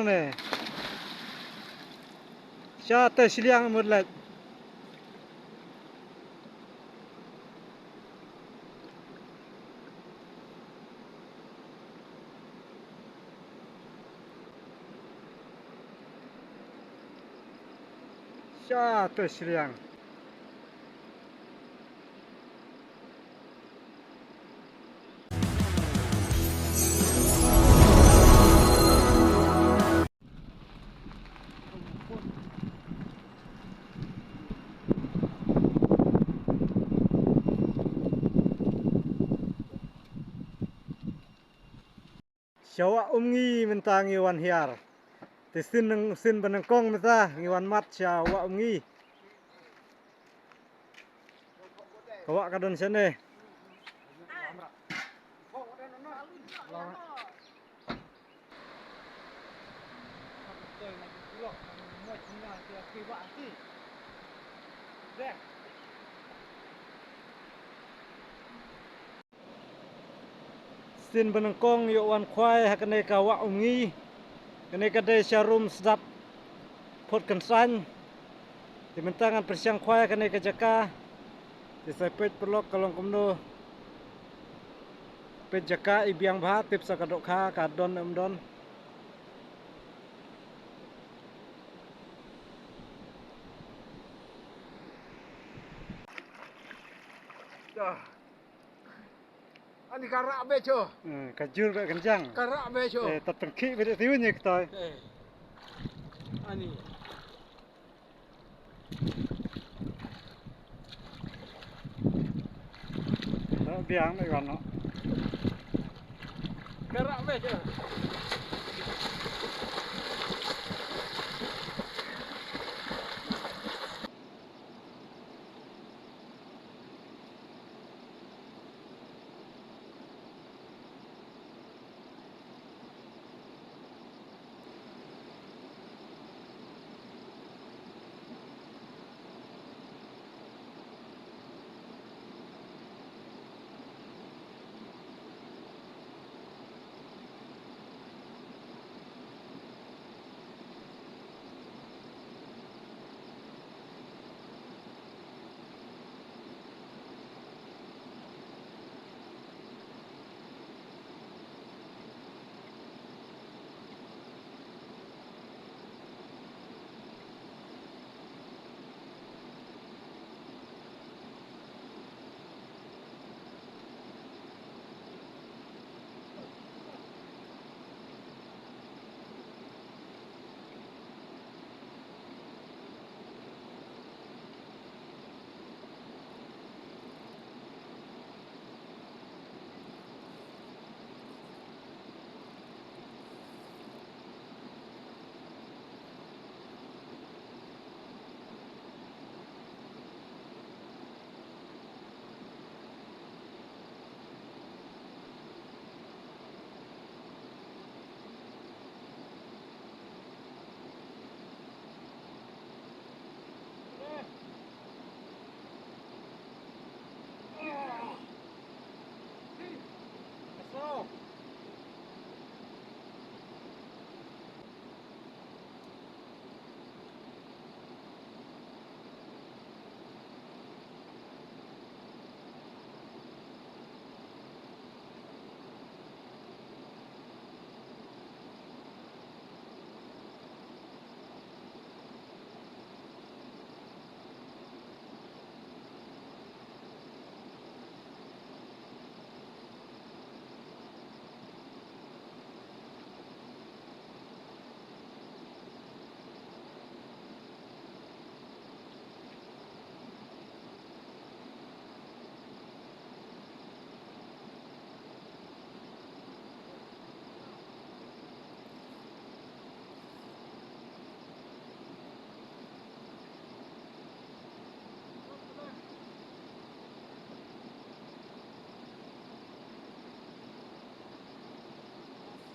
siang nih. Syata siang mutlak. Syata siang. Syawak umngi mentang iwan hiar. Sin benengkong mentah iwan mat syawak umngi. Kawak kadon sini. Sin benengkong yuk wan kwai hakane kawak umngi. Kene kadai syarum sedap pot kensan. Di mentangan persiang kwai kene kejaka. Di sepet pelok kalong kumno. Pet jaka ibiang bahat tip sakadok kha kadon emdon. Dah. Ani karak bejo. Kajur be kencang. Karak bejo. Tatengki be tiunya kita. Ani. Biang me kono. Karak bejo.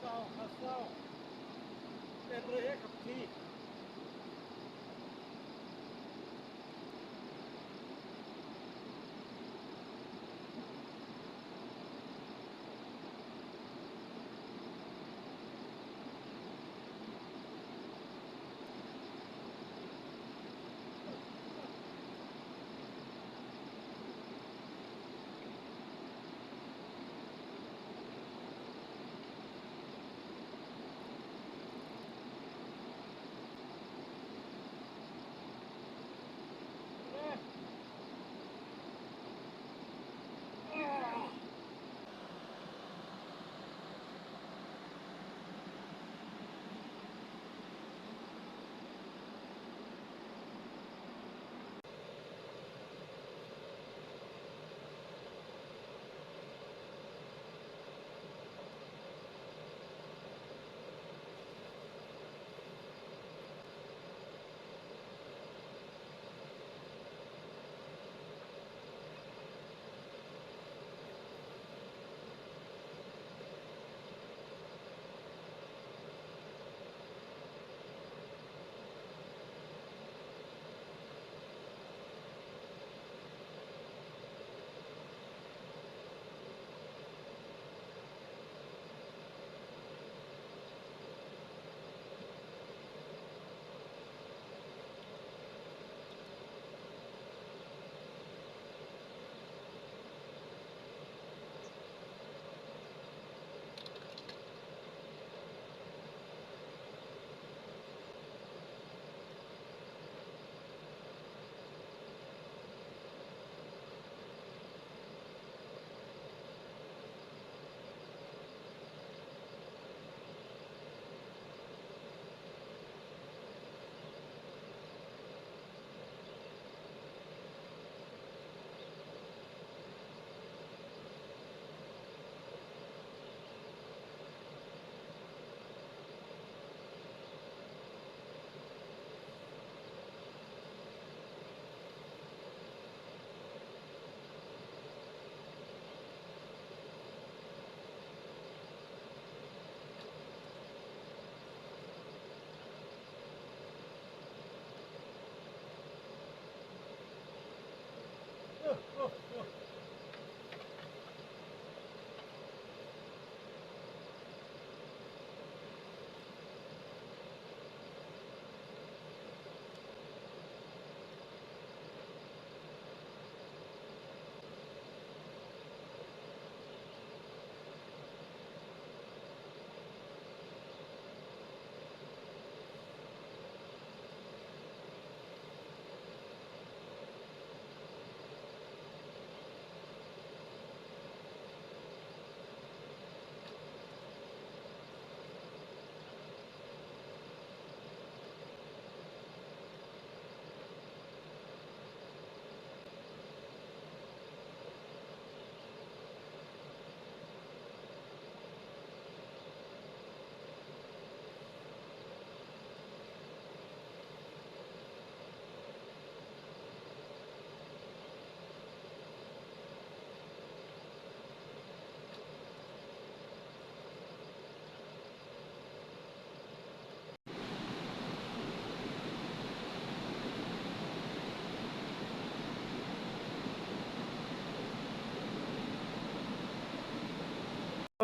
Asal. Terus kapti.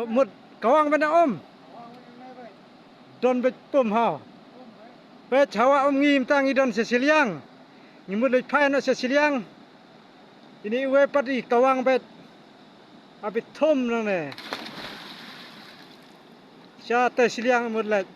mut kawang benda don bet pum ha bet hawa ngim tang idon sesiliang nyimut lek pai na sesiliang ini we pati kawang bet abit thum nang ne sya te siliang mut lek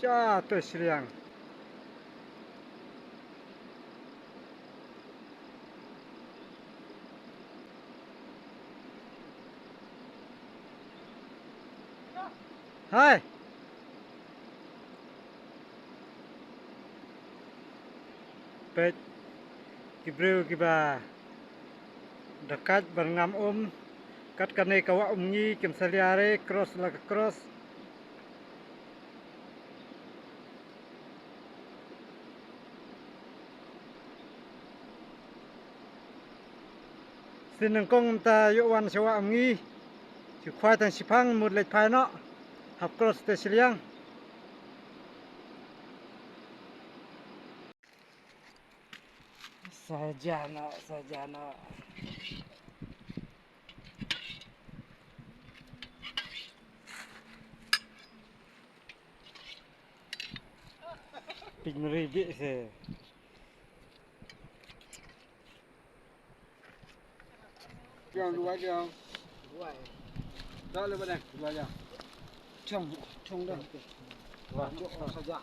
sya te siliang hai bet kibreu kiba dekat berngam kat kane kawa ngi kem saliare cross la cross sineng kong ta yo wan sewa ngi si khwai tan sipang mut lek pai no hap cross te siliang sajana pig meribi se Jangan dua jam. Tak boleh badan. Dua jam. Trong đây. Wah, Chỗ saja.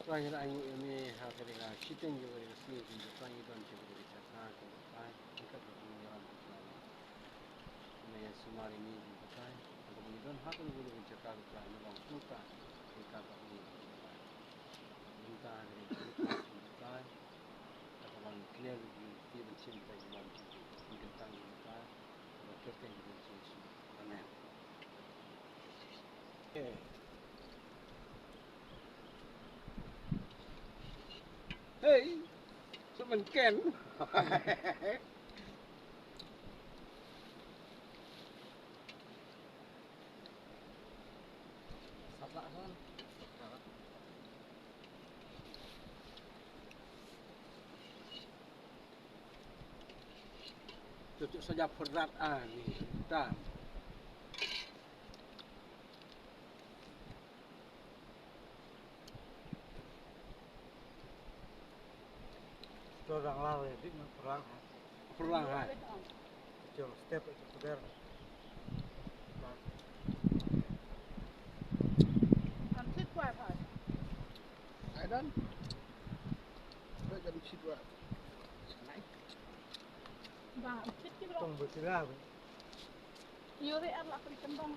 Wah, kita ini harus kita kita juga kita sendiri kita tanya dan kita kita cakap kita kita menjalan. Ini semua ini kita kita menjalan hak kita kita cakap kita memang suka kita ini. Kita kita akan clear di cinta kita kita kita kita amen. Hey, sebenken. Satlak kan. Tutup saja berat ni. Tak. orang lawe dik perang Perang hai. kecil step itu kuder Sit qua phải. Ai dan? Saya jadi sidwa. Và sit cái đó. tong bersila Yêu đấy ăn là cái chân đông.